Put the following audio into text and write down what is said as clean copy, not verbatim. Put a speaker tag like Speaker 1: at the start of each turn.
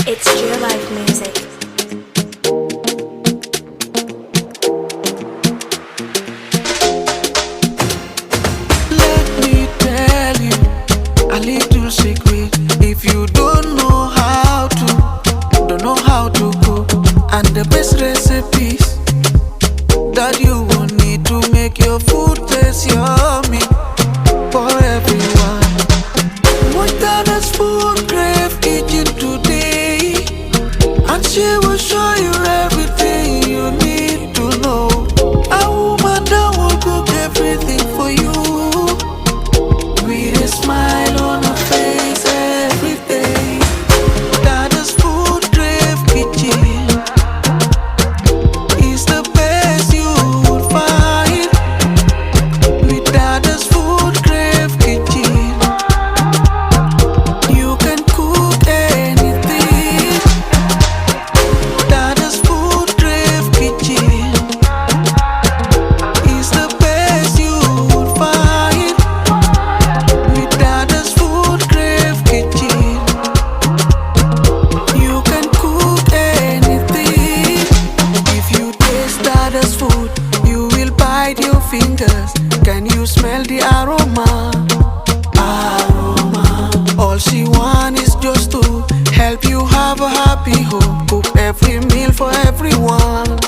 Speaker 1: It's Your Life Music.
Speaker 2: Let me tell you a little secret. If you don't know how to cook, and the best recipes that you will need to make your food taste yummy for everyone. What Dada's FoodCrave kitchen today, and she will show you everything you need to know. A woman that will cook everything for you with a smile on her face every day. Dada's FoodCrave kitchen is the best you will find. With Dada's FoodCrave kitchen, you can cook anything. Dada's FoodCrave kitchen is the best you will find. With Dada's FoodCrave kitchen, you can cook anything. If you taste Dada's food, you will bite your fingers. Can you smell the aroma? All she wants is just to help you have a happy home. Cook every meal for everyone.